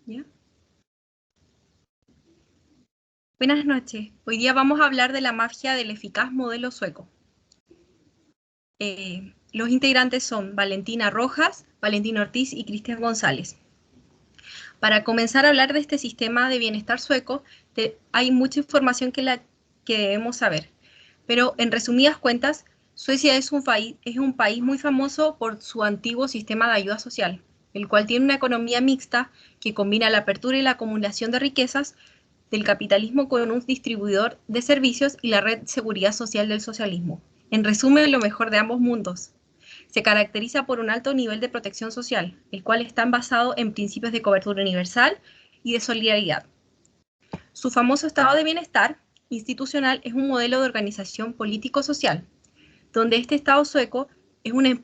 ¿Ya? Buenas noches. Hoy día vamos a hablar de la magia del eficaz modelo sueco. Los integrantes son Valentina Rojas, Valentín Ortiz y Cristian González. Para comenzar a hablar de este sistema de bienestar sueco, hay mucha información que debemos saber. Pero en resumidas cuentas, Suecia es un país muy famoso por su antiguo sistema de ayuda social, el cual tiene una economía mixta que combina la apertura y la acumulación de riquezas del capitalismo con un distribuidor de servicios y la red de seguridad social del socialismo. En resumen, lo mejor de ambos mundos. Se caracteriza por un alto nivel de protección social, el cual está basado en principios de cobertura universal y de solidaridad. Su famoso estado de bienestar institucional es un modelo de organización político-social, donde este Estado sueco es una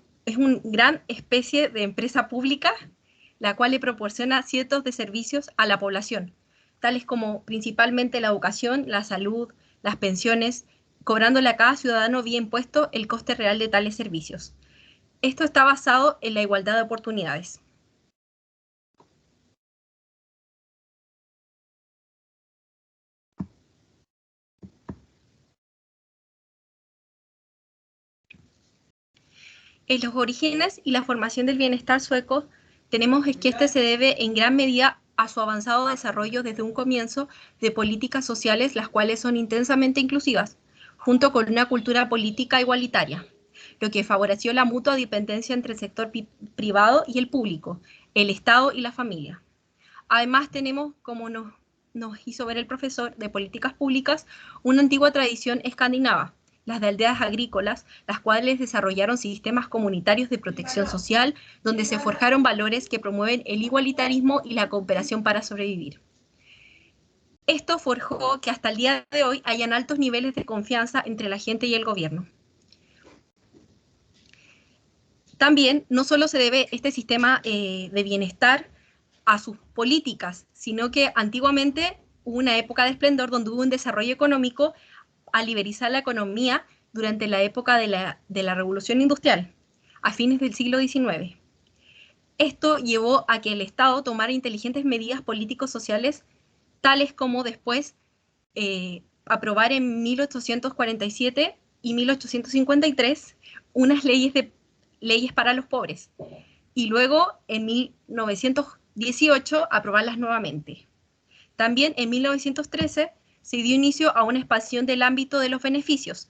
gran especie de empresa pública, la cual le proporciona cientos de servicios a la población, tales como principalmente la educación, la salud, las pensiones, cobrándole a cada ciudadano vía impuesto el coste real de tales servicios. Esto está basado en la igualdad de oportunidades. En los orígenes y la formación del bienestar sueco, tenemos que este se debe en gran medida a su avanzado desarrollo desde un comienzo de políticas sociales las cuales son intensamente inclusivas, junto con una cultura política igualitaria, lo que favoreció la mutua dependencia entre el sector privado y el público, el Estado y la familia. Además tenemos, como nos hizo ver el profesor de políticas públicas, una antigua tradición escandinava, las de aldeas agrícolas, las cuales desarrollaron sistemas comunitarios de protección social, donde se forjaron valores que promueven el igualitarismo y la cooperación para sobrevivir. Esto forjó que hasta el día de hoy hayan altos niveles de confianza entre la gente y el gobierno. También no solo se debe este sistema de bienestar a sus políticas, sino que antiguamente hubo una época de esplendor donde hubo un desarrollo económico a liberalizar la economía durante la época de la Revolución Industrial, a fines del siglo XIX. Esto llevó a que el Estado tomara inteligentes medidas políticos sociales, tales como después aprobar en 1847 y 1853 unas leyes para los pobres, y luego en 1918 aprobarlas nuevamente. También en 1913 se dio inicio a una expansión del ámbito de los beneficios,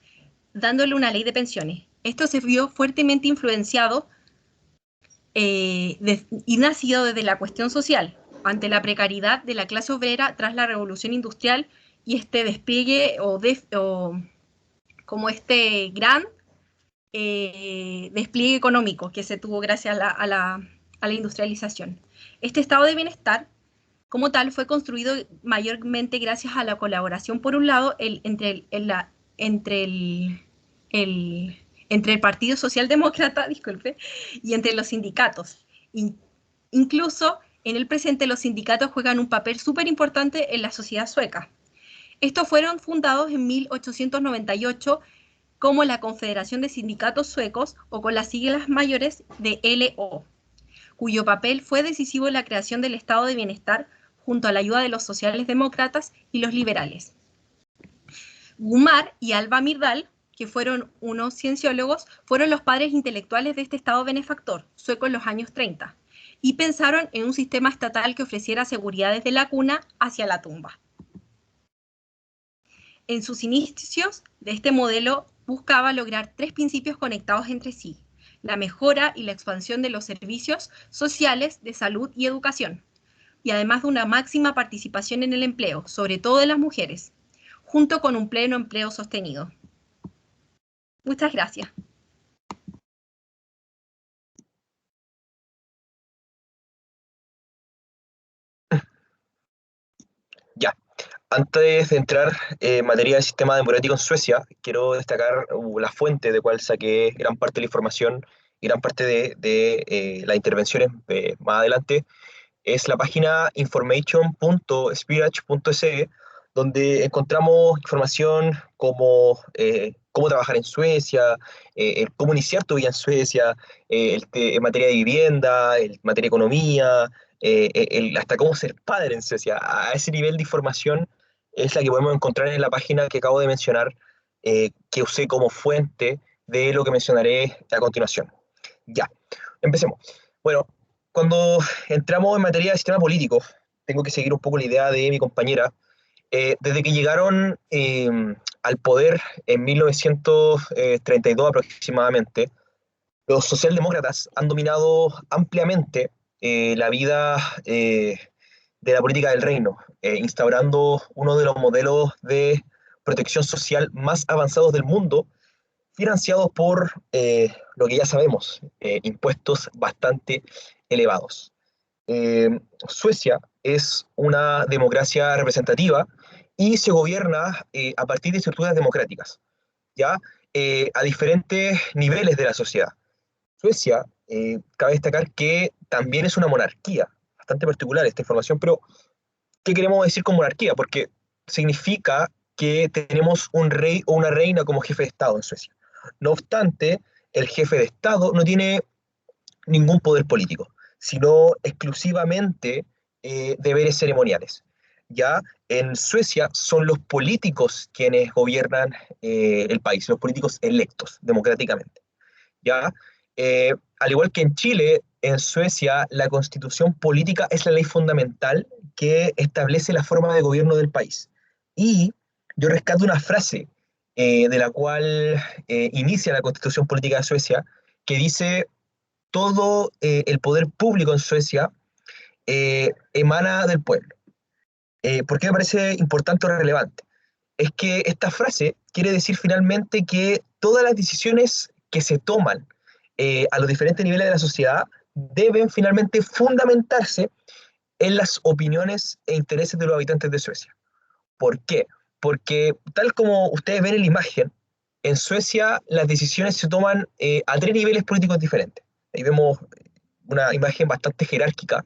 dándole una ley de pensiones. Esto se vio fuertemente influenciado y nacido desde la cuestión social, ante la precariedad de la clase obrera tras la revolución industrial y este despliegue como este gran despliegue económico que se tuvo gracias a la industrialización. Este estado de bienestar, como tal, fue construido mayormente gracias a la colaboración, por un lado, entre el Partido Socialdemócrata, disculpe, y entre los sindicatos. Incluso en el presente los sindicatos juegan un papel súper importante en la sociedad sueca. Estos fueron fundados en 1898 como la Confederación de Sindicatos Suecos, o con las siglas mayores de LO, cuyo papel fue decisivo en la creación del estado de bienestar junto a la ayuda de los sociales demócratas y los liberales. Gumar y Alva Myrdal, que fueron unos cienciólogos, fueron los padres intelectuales de este estado benefactor sueco en los años 30, y pensaron en un sistema estatal que ofreciera seguridad desde la cuna hacia la tumba. En sus inicios de este modelo buscaba lograr tres principios conectados entre sí: la mejora y la expansión de los servicios sociales de salud y educación, y además de una máxima participación en el empleo, sobre todo de las mujeres, junto con un pleno empleo sostenido. Muchas gracias. Ya, antes de entrar en materia del sistema democrático en Suecia, quiero destacar la fuente de cual saqué gran parte de la información y gran parte de las intervenciones más adelante. Es la página information.spirach.se, donde encontramos información como cómo trabajar en Suecia, cómo iniciar tu vida en Suecia, en materia de vivienda, en materia de economía, hasta cómo ser padre en Suecia. A ese nivel de información es la que podemos encontrar en la página que acabo de mencionar, que usé como fuente de lo que mencionaré a continuación. Ya, empecemos. Bueno, cuando entramos en materia de sistema político, tengo que seguir un poco la idea de mi compañera. Desde que llegaron al poder en 1932 aproximadamente, los socialdemócratas han dominado ampliamente la vida de la política del reino, instaurando uno de los modelos de protección social más avanzados del mundo, financiados por lo que ya sabemos, impuestos bastante elevados. Eh, Suecia es una democracia representativa y se gobierna a partir de estructuras democráticas, ¿ya? A diferentes niveles de la sociedad. Suecia, cabe destacar que también es una monarquía, bastante particular esta información, pero ¿qué queremos decir con monarquía? Porque significa que tenemos un rey o una reina como jefe de Estado en Suecia. No obstante, el jefe de Estado no tiene ningún poder político, sino exclusivamente deberes ceremoniales. Ya en Suecia son los políticos quienes gobiernan el país, los políticos electos democráticamente. ¿Ya? Al igual que en Chile, en Suecia la constitución política es la ley fundamental que establece la forma de gobierno del país. Y yo rescato una frase de la cual inicia la constitución política de Suecia, que dice, todo el poder público en Suecia emana del pueblo. ¿Por qué me parece importante o relevante? Es que esta frase quiere decir finalmente que todas las decisiones que se toman a los diferentes niveles de la sociedad deben finalmente fundamentarse en las opiniones e intereses de los habitantes de Suecia. ¿Por qué? Porque tal como ustedes ven en la imagen, en Suecia las decisiones se toman a tres niveles políticos diferentes. Ahí vemos una imagen bastante jerárquica,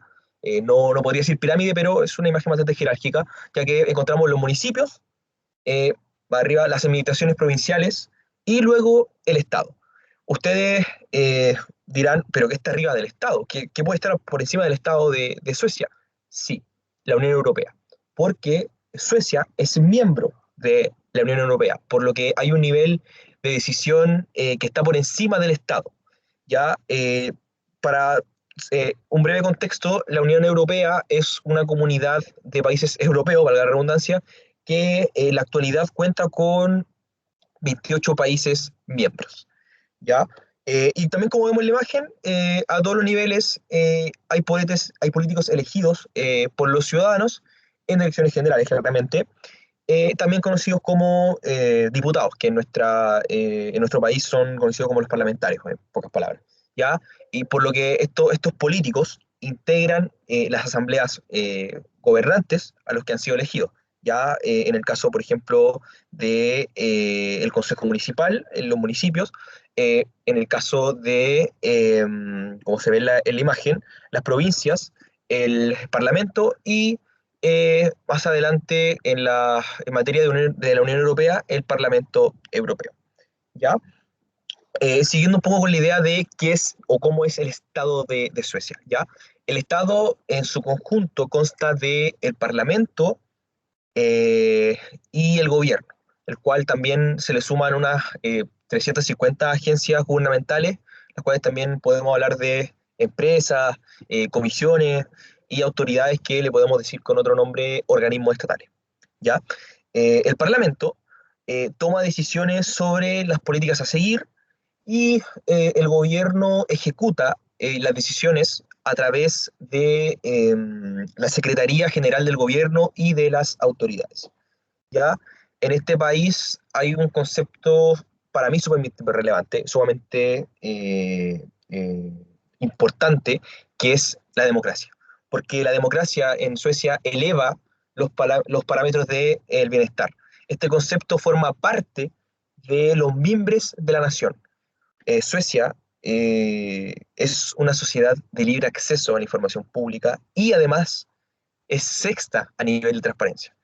no podría decir pirámide, pero es una imagen bastante jerárquica, ya que encontramos los municipios, eh, arriba las administraciones provinciales y luego el Estado. Ustedes dirán, ¿pero qué está arriba del Estado? ¿Qué puede estar por encima del Estado de Suecia? Sí, la Unión Europea, porque Suecia es miembro de la Unión Europea, por lo que hay un nivel de decisión que está por encima del Estado. Ya, para un breve contexto, la Unión Europea es una comunidad de países europeos, valga la redundancia, que en la actualidad cuenta con 28 países miembros. ¿Ya? Y también como vemos en la imagen, a todos los niveles hay políticos elegidos por los ciudadanos en elecciones generales, claramente, también conocidos como diputados, que en nuestro país son conocidos como los parlamentarios, en pocas palabras. ¿Ya? Y por lo que estos políticos integran las asambleas gobernantes a los que han sido elegidos. Ya en el caso, por ejemplo, de el Consejo Municipal en los municipios, en el caso de, como se ve en la imagen, las provincias, el Parlamento y más adelante en materia de la Unión Europea, el Parlamento Europeo. ¿Ya? Siguiendo un poco con la idea de qué es o cómo es el Estado de Suecia, ¿ya? El Estado en su conjunto consta del Parlamento y el gobierno, el cual también se le suman unas 350 agencias gubernamentales, las cuales también podemos hablar de empresas, comisiones y autoridades que le podemos decir con otro nombre organismos estatales, ¿ya? El Parlamento toma decisiones sobre las políticas a seguir y el gobierno ejecuta las decisiones a través de la Secretaría General del Gobierno y de las autoridades. ¿Ya? En este país hay un concepto para mí sumamente relevante, sumamente importante, que es la democracia. Porque la democracia en Suecia eleva los parámetros del bienestar. Este concepto forma parte de los mimbres de la nación. Suecia es una sociedad de libre acceso a la información pública y además es sexta a nivel de transparencia,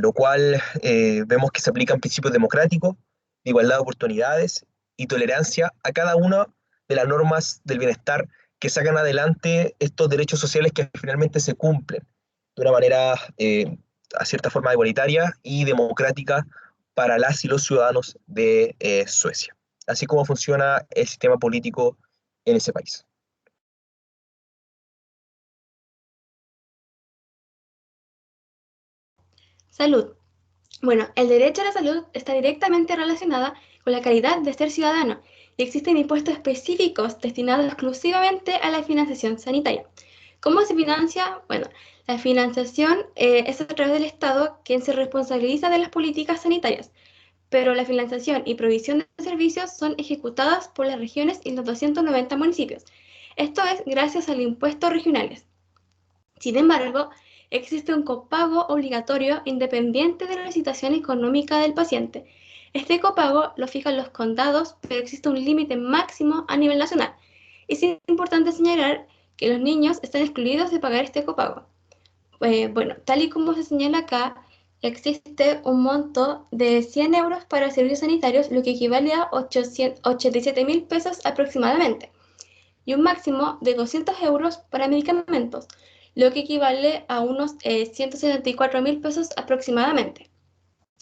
lo cual vemos que se aplican principios democráticos, de igualdad de oportunidades y tolerancia a cada una de las normas del bienestar que sacan adelante estos derechos sociales que finalmente se cumplen de una manera, a cierta forma, igualitaria y democrática para las y los ciudadanos de Suecia, así como funciona el sistema político en ese país. Salud. Bueno, el derecho a la salud está directamente relacionada con la calidad de ser ciudadano y existen impuestos específicos destinados exclusivamente a la financiación sanitaria. ¿Cómo se financia? Bueno, la financiación es a través del Estado quien se responsabiliza de las políticas sanitarias, pero la financiación y provisión de servicios son ejecutadas por las regiones y los 290 municipios. Esto es gracias al impuesto regionales. Sin embargo, existe un copago obligatorio independiente de la situación económica del paciente. Este copago lo fijan los condados, pero existe un límite máximo a nivel nacional. Es importante señalar que los niños están excluidos de pagar este copago. Bueno, tal y como se señala acá, existe un monto de 100 euros para servicios sanitarios, lo que equivale a 87.000 pesos aproximadamente, y un máximo de 200 euros para medicamentos, lo que equivale a unos 174.000 pesos aproximadamente.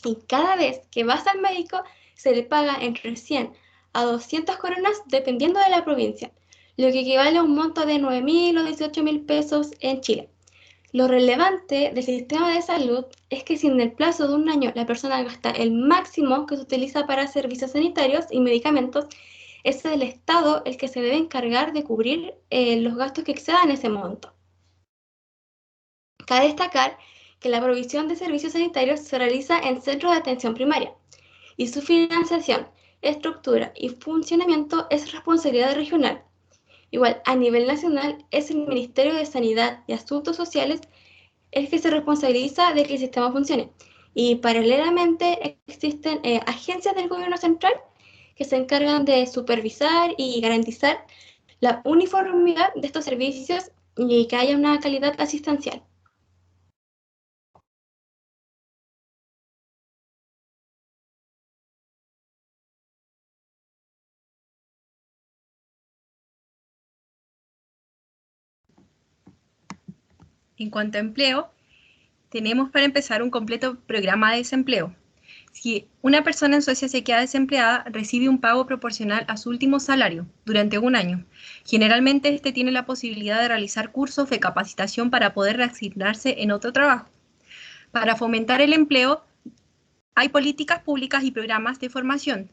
Y cada vez que vas al médico se le paga entre 100 a 200 coronas dependiendo de la provincia, lo que equivale a un monto de 9.000 o 18.000 pesos en Chile. Lo relevante del sistema de salud es que si en el plazo de un año la persona gasta el máximo que se utiliza para servicios sanitarios y medicamentos, es el Estado el que se debe encargar de cubrir los gastos que excedan ese monto. Cabe destacar que la provisión de servicios sanitarios se realiza en centros de atención primaria y su financiación, estructura y funcionamiento es responsabilidad regional. Igual, a nivel nacional es el Ministerio de Sanidad y Asuntos Sociales el que se responsabiliza de que el sistema funcione. Y paralelamente existen agencias del gobierno central que se encargan de supervisar y garantizar la uniformidad de estos servicios y que haya una calidad asistencial. En cuanto a empleo, tenemos para empezar un completo programa de desempleo. Si una persona en Suecia se queda desempleada, recibe un pago proporcional a su último salario durante un año. Generalmente, este tiene la posibilidad de realizar cursos de capacitación para poder reasignarse en otro trabajo. Para fomentar el empleo, hay políticas públicas y programas de formación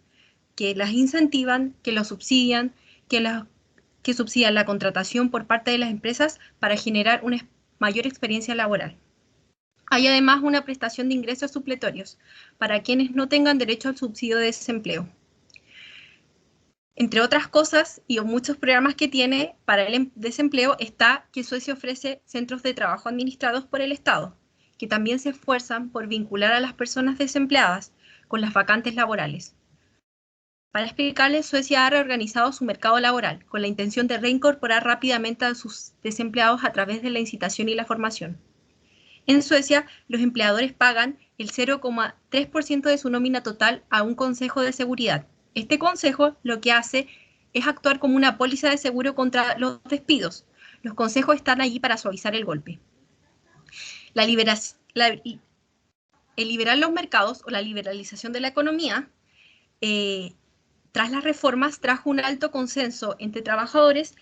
que las incentivan, que los subsidian, que subsidian la contratación por parte de las empresas para generar una mayor experiencia laboral. Hay además una prestación de ingresos supletorios para quienes no tengan derecho al subsidio de desempleo. Entre otras cosas y muchos programas que tiene para el desempleo está que Suecia ofrece centros de trabajo administrados por el Estado, que también se esfuerzan por vincular a las personas desempleadas con las vacantes laborales. Para explicarles, Suecia ha reorganizado su mercado laboral con la intención de reincorporar rápidamente a sus desempleados a través de la incitación y la formación. En Suecia, los empleadores pagan el 0,3% de su nómina total a un consejo de seguridad. Este consejo lo que hace es actuar como una póliza de seguro contra los despidos. Los consejos están allí para suavizar el golpe. El liberar los mercados o la liberalización de la economía, tras las reformas, trajo un alto consenso entre trabajadores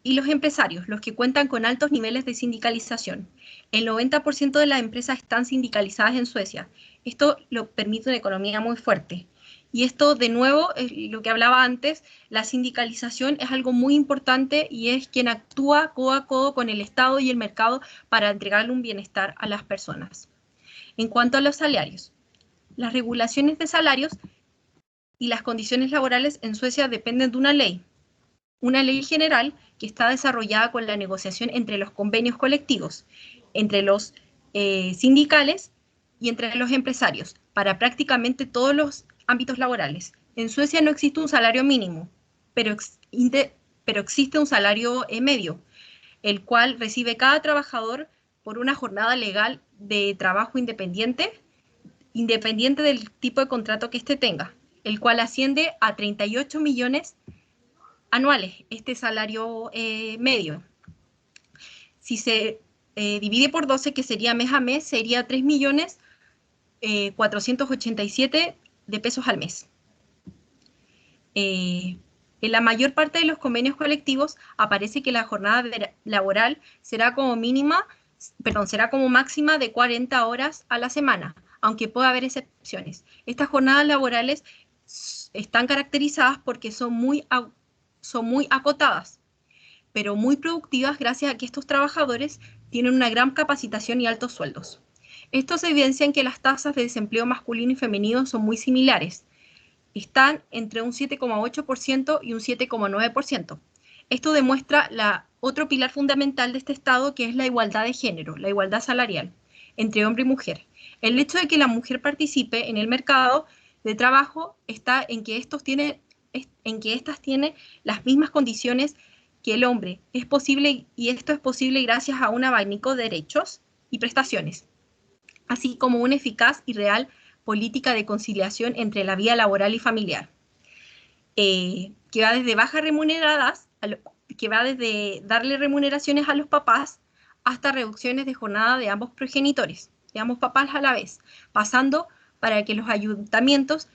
y los empresarios, los que cuentan con altos niveles de sindicalización. El 90% de las empresas están sindicalizadas en Suecia. Esto lo permite una economía muy fuerte. Y esto, de nuevo, es lo que hablaba antes, la sindicalización es algo muy importante y es quien actúa codo a codo con el Estado y el mercado para entregarle un bienestar a las personas. En cuanto a los salarios, las regulaciones de salarios y las condiciones laborales en Suecia dependen de una ley general que está desarrollada con la negociación entre los convenios colectivos, entre los sindicales y entre los empresarios, para prácticamente todos los ámbitos laborales. En Suecia no existe un salario mínimo, pero existe un salario medio, el cual recibe cada trabajador por una jornada legal de trabajo independiente del tipo de contrato que éste tenga, el cual asciende a 38 millones anuales, este salario medio. Si se divide por 12, que sería mes a mes, sería 3.487.000 de pesos al mes. En la mayor parte de los convenios colectivos aparece que la jornada laboral será como máxima de 40 horas a la semana, aunque pueda haber excepciones. Estas jornadas laborales están caracterizadas porque son muy acotadas, pero muy productivas gracias a que estos trabajadores tienen una gran capacitación y altos sueldos. Esto se evidencia en que las tasas de desempleo masculino y femenino son muy similares. Están entre un 7,8% y un 7,9%. Esto demuestra otro pilar fundamental de este Estado, que es la igualdad de género, la igualdad salarial entre hombre y mujer. El hecho de que la mujer participe en el mercado de trabajo está en que éstas tienen las mismas condiciones que el hombre. Es posible, y esto es posible gracias a un abanico de derechos y prestaciones, así como una eficaz y real política de conciliación entre la vida laboral y familiar, que va desde bajas remuneradas, que va desde darle remuneraciones a los papás hasta reducciones de jornada de ambos progenitores, de ambos papás a la vez, pasando para que los ayuntamientos,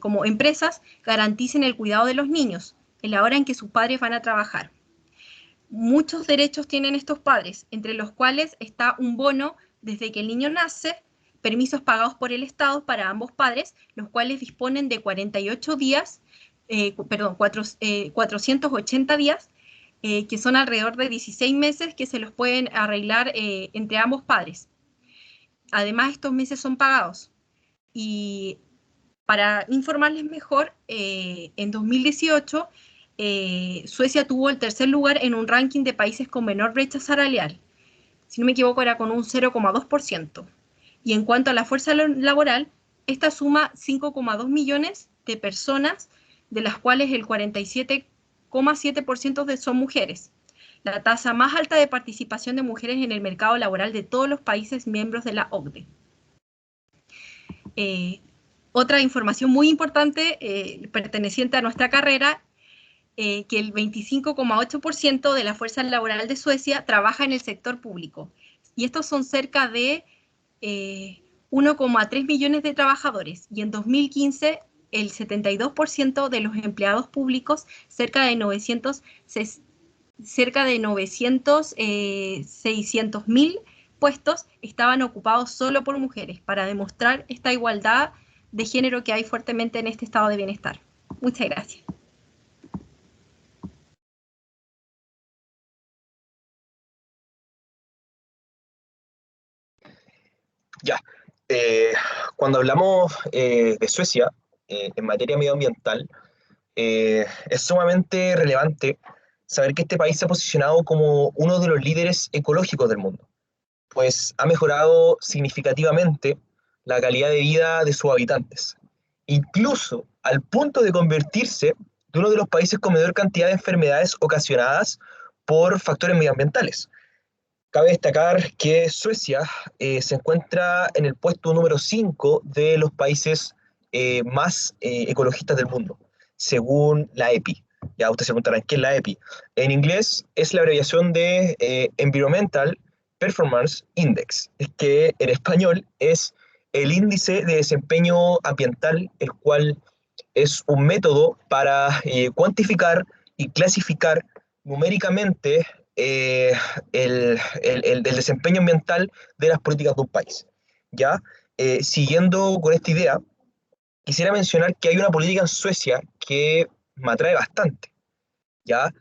como empresas, garanticen el cuidado de los niños en la hora en que sus padres van a trabajar. Muchos derechos tienen estos padres, entre los cuales está un bono desde que el niño nace, permisos pagados por el Estado para ambos padres, los cuales disponen de 48 días, 480 días, que son alrededor de 16 meses que se los pueden arreglar entre ambos padres. Además, estos meses son pagados. Y para informarles mejor, en 2018, Suecia tuvo el tercer lugar en un ranking de países con menor brecha salarial. Si no me equivoco, era con un 0,2%. Y en cuanto a la fuerza laboral, esta suma 5,2 millones de personas, de las cuales el 47,7% son mujeres. La tasa más alta de participación de mujeres en el mercado laboral de todos los países miembros de la OCDE. Otra información muy importante perteneciente a nuestra carrera, que el 25,8% de la fuerza laboral de Suecia trabaja en el sector público. Y estos son cerca de 1,3 millones de trabajadores. Y en 2015, el 72% de los empleados públicos, cerca de 600.000 puestos, estaban ocupados solo por mujeres, para demostrar esta igualdad de género que hay fuertemente en este estado de bienestar. Muchas gracias. Ya, cuando hablamos de Suecia en materia medioambiental, es sumamente relevante saber que este país se ha posicionado como uno de los líderes ecológicos del mundo, pues ha mejorado significativamente la calidad de vida de sus habitantes, incluso al punto de convertirse en uno de los países con menor cantidad de enfermedades ocasionadas por factores medioambientales. Cabe destacar que Suecia se encuentra en el puesto número 5 de los países más ecologistas del mundo, según la EPI. Ya ustedes se preguntarán, ¿qué es la EPI? En inglés es la abreviación de Environmental Performance Index, es que en español es el índice de desempeño ambiental, el cual es un método para cuantificar y clasificar numéricamente el desempeño ambiental de las políticas de un país. ¿Ya? Siguiendo con esta idea, quisiera mencionar que hay una política en Suecia que me atrae bastante, ¿ya?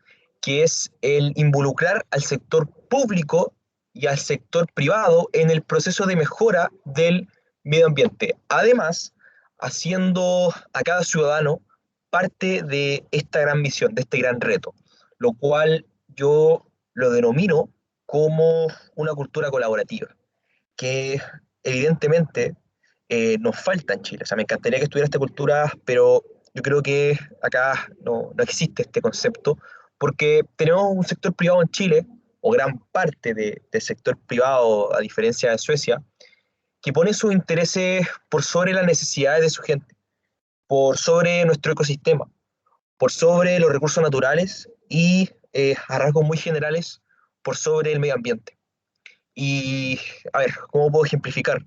Que es el involucrar al sector público y al sector privado en el proceso de mejora del medio ambiente. Además, haciendo a cada ciudadano parte de esta gran misión, de este gran reto, lo cual yo lo denomino como una cultura colaborativa, que evidentemente nos falta en Chile. O sea, me encantaría que estuviera esta cultura, pero yo creo que acá no existe este concepto, porque tenemos un sector privado en Chile, o gran parte del sector privado, a diferencia de Suecia, que pone sus intereses por sobre las necesidades de su gente, por sobre nuestro ecosistema, por sobre los recursos naturales y, a rasgos muy generales, por sobre el medio ambiente. Y, a ver, ¿cómo puedo ejemplificar?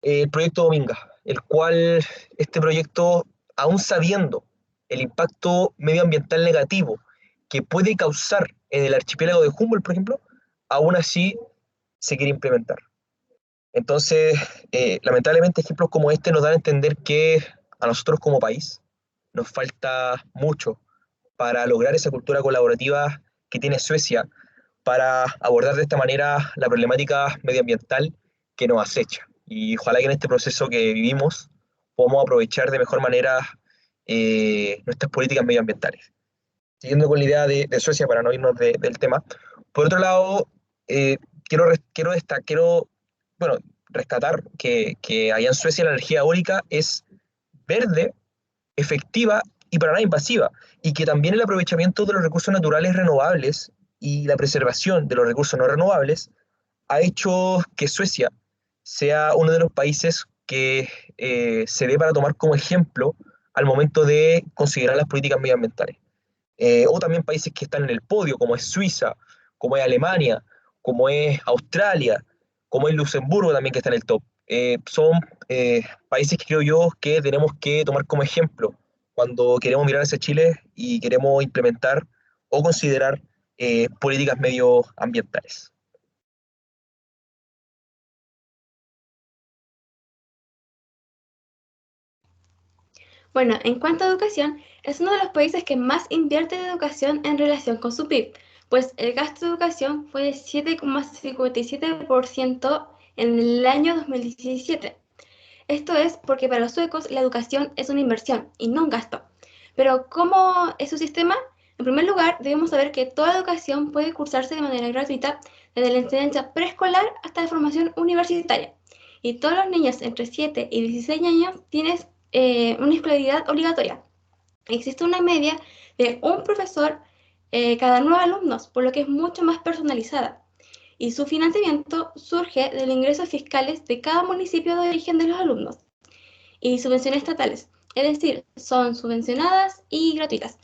El proyecto Dominga, el cual este proyecto, aún sabiendo el impacto medioambiental negativo que puede causar en el archipiélago de Humboldt, por ejemplo, aún así se quiere implementar. Entonces, lamentablemente ejemplos como este nos dan a entender que a nosotros como país nos falta mucho para lograr esa cultura colaborativa que tiene Suecia para abordar de esta manera la problemática medioambiental que nos acecha. Y ojalá que en este proceso que vivimos podamos aprovechar de mejor manera nuestras políticas medioambientales. Siguiendo con la idea de Suecia, para no irnos del tema, por otro lado, quiero bueno, rescatar que allá en Suecia la energía eólica es verde, efectiva y para nada invasiva, y que también el aprovechamiento de los recursos naturales renovables y la preservación de los recursos no renovables ha hecho que Suecia sea uno de los países que se ve para tomar como ejemplo al momento de considerar las políticas medioambientales. O también países que están en el podio, como es Suiza, como es Alemania, como es Australia, como es Luxemburgo también que está en el top. Son países que creo yo que tenemos que tomar como ejemplo cuando queremos mirar hacia Chile y queremos implementar o considerar políticas medioambientales. Bueno, en cuanto a educación, es uno de los países que más invierte en educación en relación con su PIB, pues el gasto de educación fue de 7,57% en el año 2017. Esto es porque para los suecos la educación es una inversión y no un gasto. Pero ¿cómo es su sistema? En primer lugar, debemos saber que toda educación puede cursarse de manera gratuita desde la enseñanza preescolar hasta la formación universitaria. Y todos los niños entre 7 y 16 años tienen una escolaridad obligatoria. Existe una media de un profesor cada 9 alumnos, por lo que es mucho más personalizada. Y su financiamiento surge de los ingresos fiscales de cada municipio de origen de los alumnos y subvenciones estatales, es decir, son subvencionadas y gratuitas.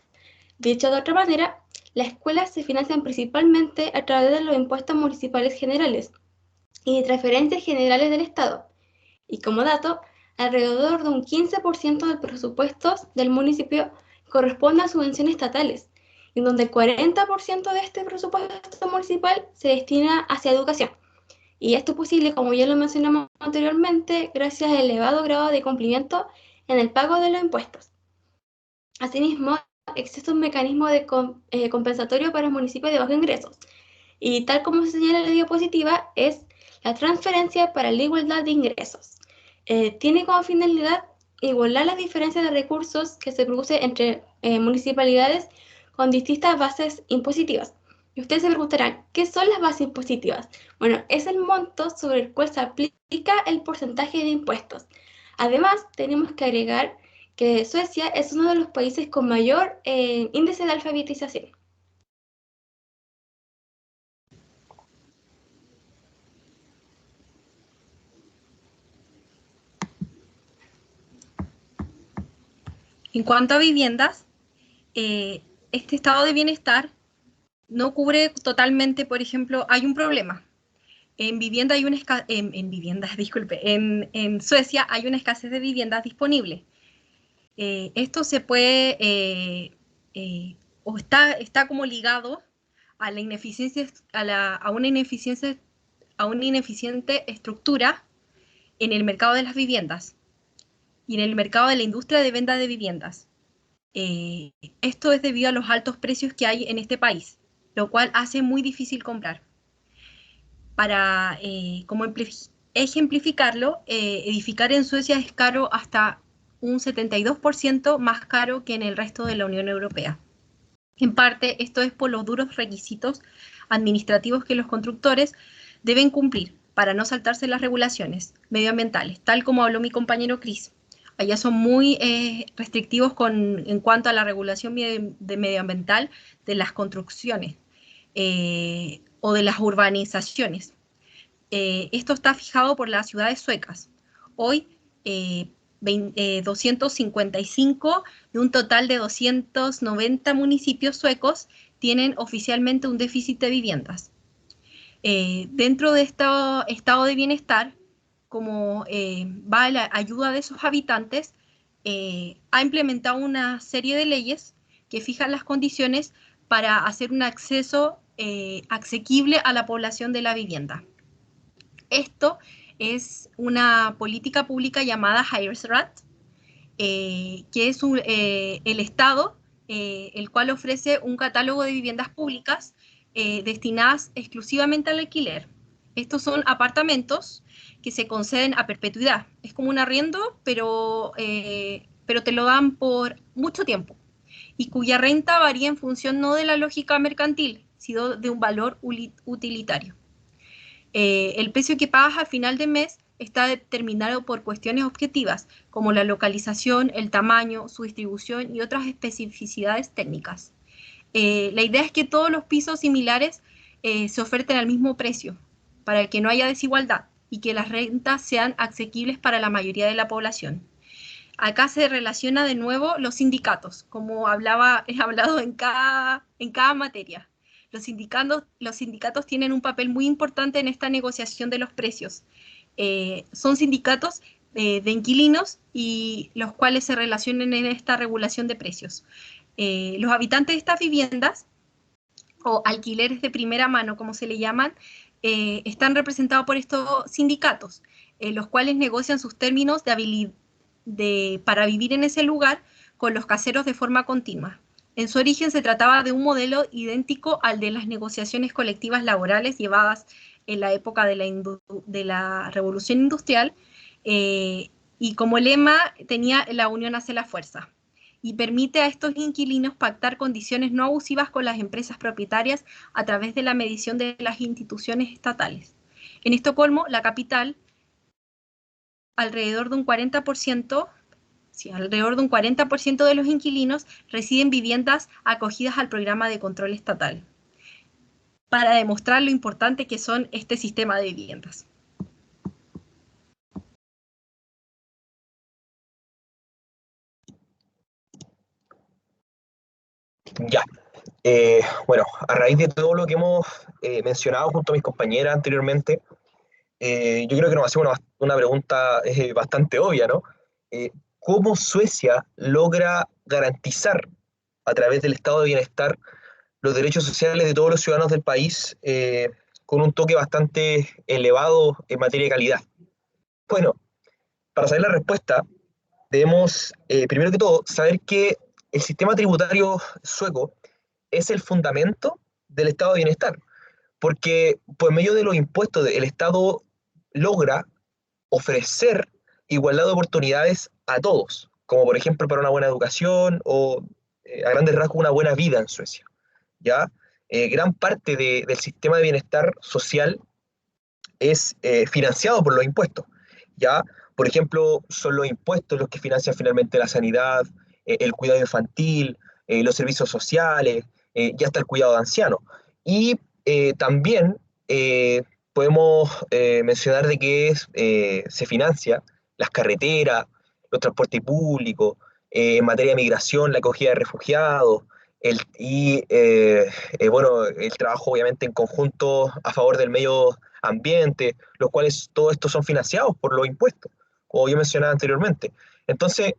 Dicho de otra manera, las escuelas se financian principalmente a través de los impuestos municipales generales y de transferencias generales del Estado. Y como dato, alrededor de un 15% del presupuesto del municipio corresponde a subvenciones estatales, en donde el 40% de este presupuesto municipal se destina hacia educación. Y esto es posible, como ya lo mencionamos anteriormente, gracias al elevado grado de cumplimiento en el pago de los impuestos. Asimismo, existe un mecanismo compensatorio para municipios de bajos ingresos. Y tal como se señala en la diapositiva, es la transferencia para la igualdad de ingresos. Tiene como finalidad igualar las diferencias de recursos que se producen entre municipalidades con distintas bases impositivas. Y ustedes se preguntarán, ¿qué son las bases impositivas? Bueno, es el monto sobre el cual se aplica el porcentaje de impuestos. Además, tenemos que agregar que Suecia es uno de los países con mayor índice de alfabetización. En cuanto a viviendas, este estado de bienestar no cubre totalmente, por ejemplo, hay un problema. En vivienda hay una disculpe, en Suecia hay una escasez de viviendas disponibles. Esto se puede, o está como ligado a la ineficiencia, a una ineficiente estructura en el mercado de las viviendas y en el mercado de la industria de venta de viviendas. Esto es debido a los altos precios que hay en este país, lo cual hace muy difícil comprar. Para como ejemplificarlo, edificar en Suecia es caro hasta un 72% más caro que en el resto de la Unión Europea. En parte, esto es por los duros requisitos administrativos que los constructores deben cumplir para no saltarse las regulaciones medioambientales, tal como habló mi compañero Chris. Allá son muy restrictivos en cuanto a la regulación medioambiental de las construcciones o de las urbanizaciones. Esto está fijado por las ciudades suecas. Hoy, 255 de un total de 290 municipios suecos tienen oficialmente un déficit de viviendas. Dentro de este estado de bienestar, como va la ayuda de sus habitantes, ha implementado una serie de leyes que fijan las condiciones para hacer un acceso asequible a la población de la vivienda. Esto es una política pública llamada Hyresrätt, que es el Estado, el cual ofrece un catálogo de viviendas públicas destinadas exclusivamente al alquiler. Estos son apartamentos que se conceden a perpetuidad. Es como un arriendo, pero te lo dan por mucho tiempo, y cuya renta varía en función no de la lógica mercantil, sino de un valor utilitario. El precio que pagas al final de mes está determinado por cuestiones objetivas, como la localización, el tamaño, su distribución y otras especificidades técnicas. La idea es que todos los pisos similares se oferten al mismo precio, para que no haya desigualdad y que las rentas sean asequibles para la mayoría de la población. Acá se relaciona de nuevo los sindicatos, como he hablado en cada materia. Los sindicatos tienen un papel muy importante en esta negociación de los precios. Son sindicatos de inquilinos y los cuales se relacionan en esta regulación de precios. Los habitantes de estas viviendas, o alquileres de primera mano, como se le llaman, están representados por estos sindicatos, los cuales negocian sus términos para vivir en ese lugar con los caseros de forma continua. En su origen se trataba de un modelo idéntico al de las negociaciones colectivas laborales llevadas en la época de la Revolución Industrial, y como lema tenía la unión hace la fuerza, y permite a estos inquilinos pactar condiciones no abusivas con las empresas propietarias a través de la medición de las instituciones estatales. En Estocolmo, la capital, alrededor de un 40% de los inquilinos residen viviendas acogidas al programa de control estatal, para demostrar lo importante que son este sistema de viviendas. Ya. Bueno, a raíz de todo lo que hemos mencionado junto a mis compañeras anteriormente, yo creo que nos hacemos una pregunta bastante obvia, ¿no? ¿Cómo Suecia logra garantizar a través del estado de bienestar los derechos sociales de todos los ciudadanos del país con un toque bastante elevado en materia de calidad? Bueno, para saber la respuesta, debemos, primero que todo, saber que el sistema tributario sueco es el fundamento del estado de bienestar, porque por medio de los impuestos el Estado logra ofrecer igualdad de oportunidades a todos, como por ejemplo para una buena educación o a grandes rasgos una buena vida en Suecia. ¿Ya? Gran parte del sistema de bienestar social es financiado por los impuestos. ¿Ya? Por ejemplo, son los impuestos los que financian finalmente la sanidad, el cuidado infantil, los servicios sociales, y hasta el cuidado de ancianos. Y también podemos mencionar de que se financia las carreteras, los transportes públicos, en materia de migración, la acogida de refugiados, bueno, el trabajo obviamente en conjunto a favor del medio ambiente, los cuales todo esto son financiados por los impuestos, como yo mencionaba anteriormente. Entonces,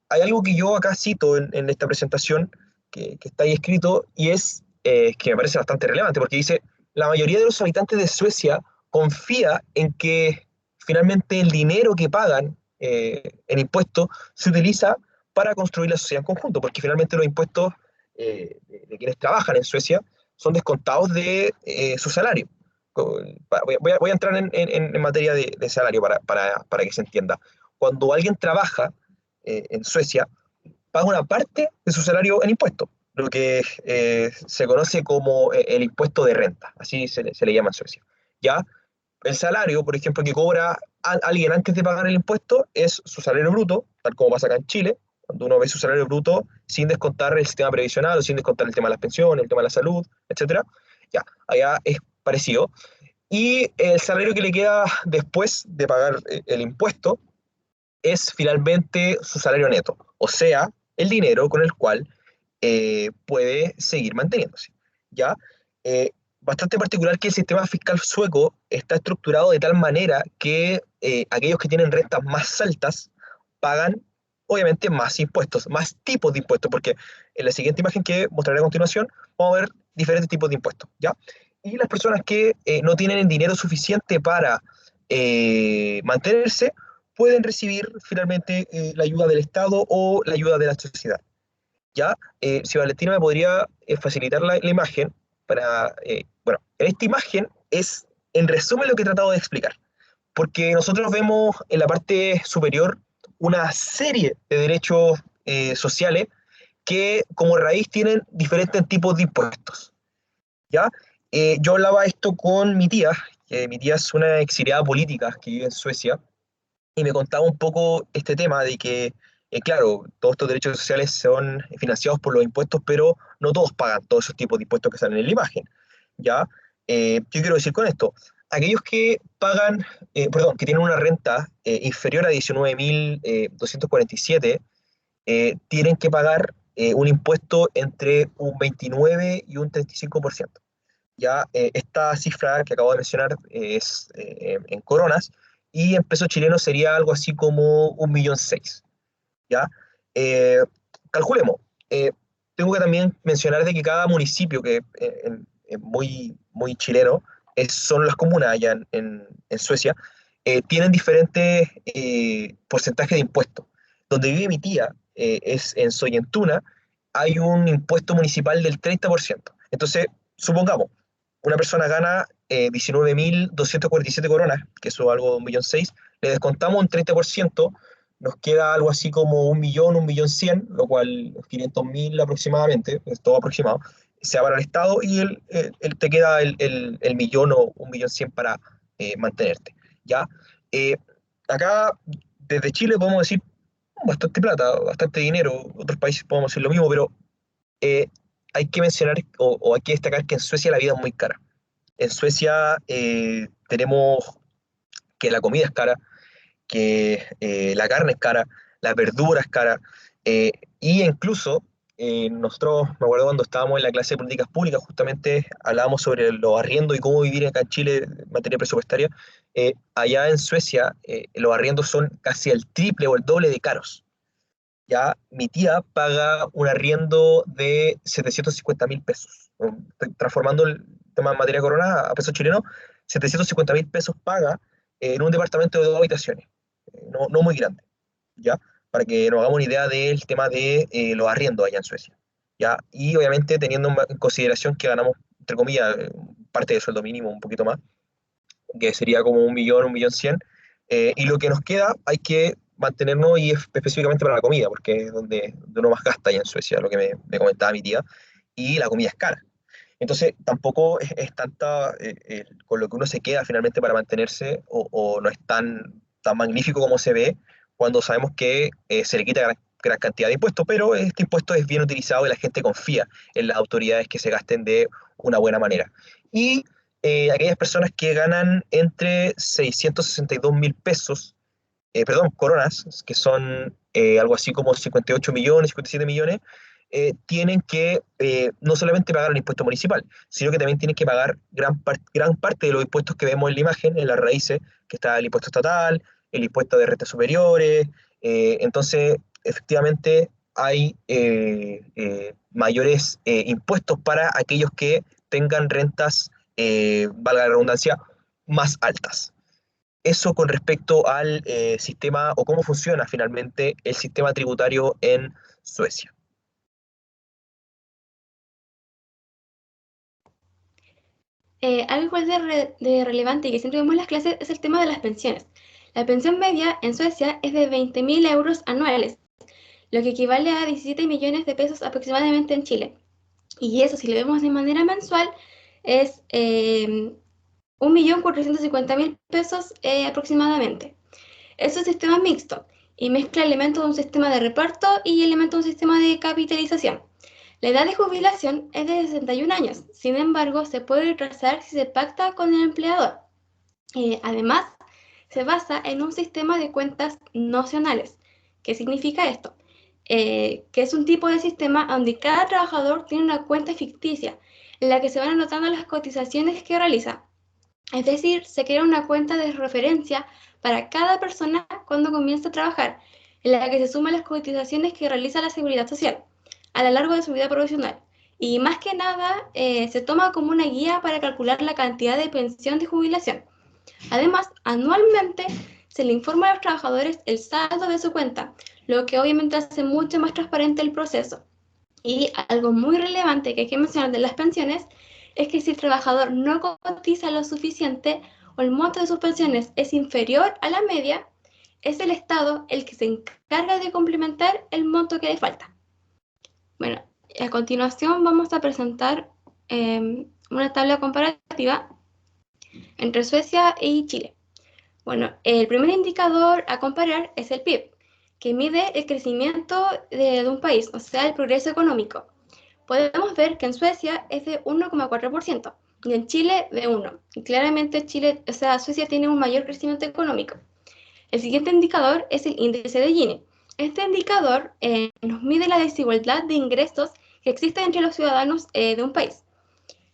hay algo que yo acá cito en esta presentación, que está ahí escrito, y es que me parece bastante relevante, porque dice, la mayoría de los habitantes de Suecia confía en que finalmente el dinero que pagan en impuestos se utiliza para construir la sociedad en conjunto, porque finalmente los impuestos de quienes trabajan en Suecia son descontados de su salario. Voy a entrar en materia de salario para que se entienda. Cuando alguien trabaja en Suecia, paga una parte de su salario en impuestos, lo que se conoce como el impuesto de renta, así se le llama en Suecia. ¿Ya? El salario, por ejemplo, que cobra alguien antes de pagar el impuesto es su salario bruto, tal como pasa acá en Chile, cuando uno ve su salario bruto sin descontar el sistema previsional o sin descontar el tema de las pensiones, el tema de la salud, etcétera. Ya, allá es parecido. Y el salario que le queda después de pagar el impuesto es finalmente su salario neto, o sea, el dinero con el cual puede seguir manteniéndose. ¿Ya? Bastante particular que el sistema fiscal sueco está estructurado de tal manera que aquellos que tienen rentas más altas pagan obviamente más impuestos, más tipos de impuestos, porque en la siguiente imagen que mostraré a continuación vamos a ver diferentes tipos de impuestos, ¿ya? Y las personas que no tienen el dinero suficiente para mantenerse pueden recibir finalmente la ayuda del Estado o la ayuda de la sociedad. ¿Ya? Si Valentina me podría facilitar la imagen para... bueno, en esta imagen es, en resumen, lo que he tratado de explicar. Porque nosotros vemos en la parte superior una serie de derechos sociales que como raíz tienen diferentes tipos de impuestos. ¿Ya? Yo hablaba esto con mi tía, que mi tía es una exiliada política que vive en Suecia, y me contaba un poco este tema de que, claro, todos estos derechos sociales son financiados por los impuestos, pero no todos pagan todos esos tipos de impuestos que salen en la imagen. ¿Ya? ¿Qué quiero decir con esto? Aquellos que pagan, perdón, que tienen una renta inferior a 19.247, tienen que pagar un impuesto entre un 29 y un 35%. Ya esta cifra que acabo de mencionar es en coronas y en pesos chilenos sería algo así como 1.600.000, ¿ya? Eh, calculemos. Tengo que también mencionar de que cada municipio, que es muy, muy chileno, son las comunas allá en Suecia, tienen diferentes porcentajes de impuestos. Donde vive mi tía, es en Soyentuna, hay un impuesto municipal del 30%. Entonces, supongamos, una persona gana 19.247 coronas, que eso es algo de 1.600.000, le descontamos un 30%, nos queda algo así como 1.000.000, 1.100.000, lo cual 500.000 aproximadamente, es todo aproximado, se va para el Estado y te queda el millón o 1.100.000 para mantenerte. ¿Ya? Eh, acá, desde Chile podemos decir bastante plata, bastante dinero, otros países podemos decir lo mismo, pero eh, hay que mencionar o hay que destacar que en Suecia la vida es muy cara. En Suecia tenemos que la comida es cara, que la carne es cara, la verdura es cara, eh, y incluso nosotros, me acuerdo cuando estábamos en la clase de políticas públicas, justamente hablábamos sobre los arriendos y cómo vivir acá en Chile en materia presupuestaria. Allá en Suecia los arriendos son casi el triple o el doble de caros. Ya mi tía paga un arriendo de 750.000 pesos. Estoy transformando el tema en materia corona a pesos chilenos, 750.000 pesos paga en un departamento de 2 habitaciones, no muy grande, ¿ya? Para que nos hagamos una idea del tema de los arriendos allá en Suecia, ¿ya? Y obviamente teniendo en consideración que ganamos, entre comillas, parte de sueldo mínimo, un poquito más, que sería como 1.000.000, 1.100.000, y lo que nos queda hay que mantenernos y específicamente para la comida, porque es donde uno más gasta allá en Suecia, lo que me comentaba mi tía, y la comida es cara. Entonces, tampoco es tanta con lo que uno se queda finalmente para mantenerse, o no es tan magnífico como se ve cuando sabemos que se le quita gran cantidad de impuestos, pero este impuesto es bien utilizado y la gente confía en las autoridades que se gasten de una buena manera. Y aquellas personas que ganan entre 662.000 pesos, perdón, coronas, que son algo así como 58 millones, 57 millones, tienen que no solamente pagar el impuesto municipal, sino que también tienen que pagar gran parte de los impuestos que vemos en la imagen, en las raíces, que está el impuesto estatal, el impuesto de rentas superiores. Entonces, efectivamente, hay mayores impuestos para aquellos que tengan rentas, valga la redundancia, más altas. Eso con respecto al sistema o cómo funciona finalmente el sistema tributario en Suecia. Algo igual de relevante y que siempre vemos en las clases es el tema de las pensiones. La pensión media en Suecia es de 20.000 euros anuales, lo que equivale a 17 millones de pesos aproximadamente en Chile. Y eso, si lo vemos de manera mensual, es 1.450.000 pesos aproximadamente. Es un sistema mixto y mezcla elementos de un sistema de reparto y elementos de un sistema de capitalización. La edad de jubilación es de 61 años, sin embargo, se puede retrasar si se pacta con el empleador. Además, se basa en un sistema de cuentas nocionales. ¿Qué significa esto? Que es un tipo de sistema donde cada trabajador tiene una cuenta ficticia en la que se van anotando las cotizaciones que realiza. Es decir, se crea una cuenta de referencia para cada persona cuando comienza a trabajar, en la que se suman las cotizaciones que realiza la Seguridad Social a lo largo de su vida profesional. Y más que nada, se toma como una guía para calcular la cantidad de pensión de jubilación. Además, anualmente se le informa a los trabajadores el saldo de su cuenta, lo que obviamente hace mucho más transparente el proceso. Y algo muy relevante que hay que mencionar de las pensiones es que si el trabajador no cotiza lo suficiente o el monto de sus pensiones es inferior a la media, es el Estado el que se encarga de complementar el monto que le falta. Bueno, a continuación vamos a presentar una tabla comparativa entre Suecia y Chile. Bueno, el primer indicador a comparar es el PIB, que mide el crecimiento de un país, o sea, el progreso económico. Podemos ver que en Suecia es de 1,4% y en Chile de 1%. Y claramente Suecia tiene un mayor crecimiento económico. El siguiente indicador es el índice de Gini. Este indicador nos mide la desigualdad de ingresos que existe entre los ciudadanos de un país.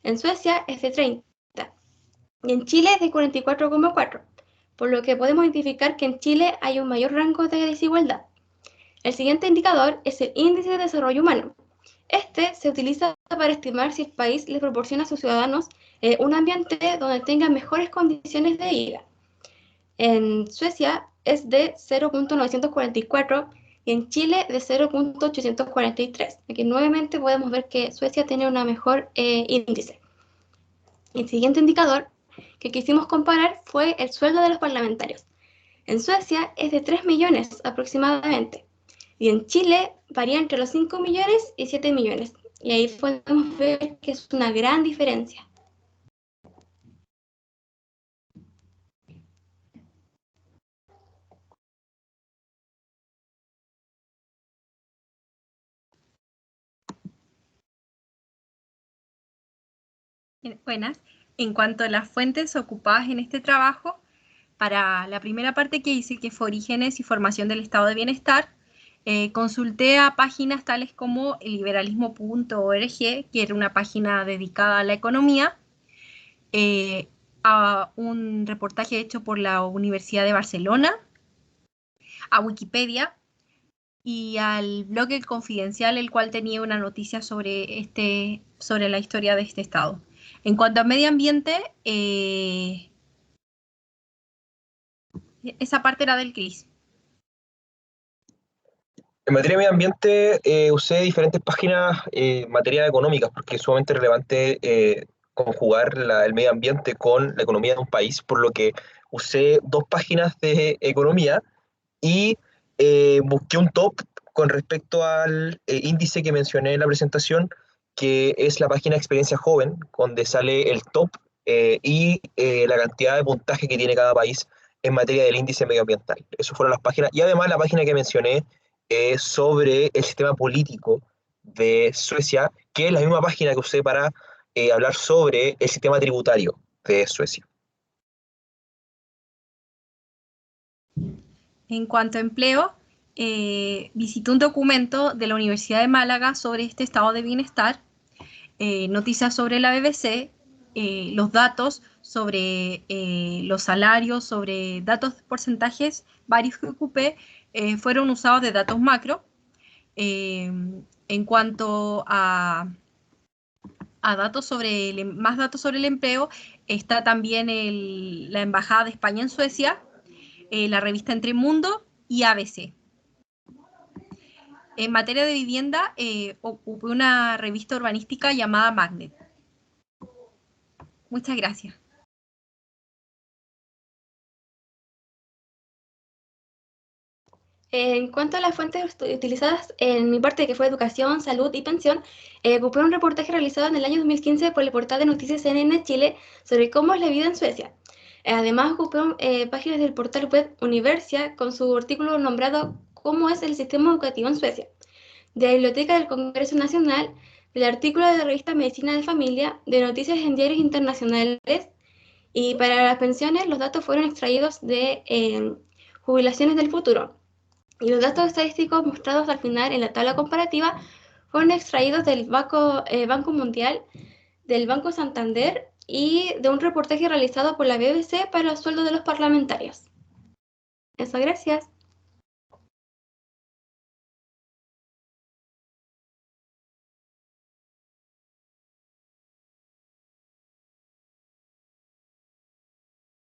En Suecia es de 30 y en Chile es de 44,4, por lo que podemos identificar que en Chile hay un mayor rango de desigualdad. El siguiente indicador es el índice de desarrollo humano. Este se utiliza para estimar si el país le proporciona a sus ciudadanos un ambiente donde tengan mejores condiciones de vida. En Suecia es de 0,944 y en Chile de 0,843. Aquí nuevamente podemos ver que Suecia tiene una mejor índice. El siguiente indicador que quisimos comparar fue el sueldo de los parlamentarios. En Suecia es de 3 millones aproximadamente y en Chile varía entre los 5 millones y 7 millones. Y ahí podemos ver que es una gran diferencia. Buenas. En cuanto a las fuentes ocupadas en este trabajo, para la primera parte que hice, que fue Orígenes y Formación del Estado de Bienestar, consulté a páginas tales como liberalismo.org, que era una página dedicada a la economía, a un reportaje hecho por la Universidad de Barcelona, a Wikipedia y al blog El Confidencial, el cual tenía una noticia sobre la historia de este estado. En cuanto a medio ambiente, esa parte era del CRIS. En materia de medio ambiente, usé diferentes páginas en materia económicas, porque es sumamente relevante conjugar el medio ambiente con la economía de un país, por lo que usé dos páginas de economía y busqué un top con respecto al índice que mencioné en la presentación, que es la página Experiencia Joven, donde sale el top y la cantidad de puntaje que tiene cada país en materia del índice medioambiental. Esas fueron las páginas. Y además la página que mencioné sobre el sistema político de Suecia, que es la misma página que usé para hablar sobre el sistema tributario de Suecia. En cuanto a empleo, visité un documento de la Universidad de Málaga sobre este estado de bienestar, noticias sobre la BBC, los datos sobre los salarios, sobre datos de porcentajes, varios que ocupé, fueron usados de datos macro. En cuanto a datos más datos sobre el empleo, está también la Embajada de España en Suecia, la revista Entre Mundo y ABC. En materia de vivienda, ocupé una revista urbanística llamada Magnet. Muchas gracias. En cuanto a las fuentes utilizadas en mi parte, que fue educación, salud y pensión, ocupé un reportaje realizado en el año 2015 por el portal de noticias CNN Chile sobre cómo es la vida en Suecia. Además, ocupé páginas del portal web Universia con su artículo nombrado ¿Cómo es el sistema educativo en Suecia?, de la Biblioteca del Congreso Nacional, del artículo de la revista Medicina de Familia, de noticias en diarios internacionales Y para las pensiones, los datos fueron extraídos de jubilaciones del futuro. Y los datos estadísticos mostrados al final en la tabla comparativa fueron extraídos del Banco Mundial, del Banco Santander y de un reportaje realizado por la BBC para los sueldos de los parlamentarios. Eso, gracias.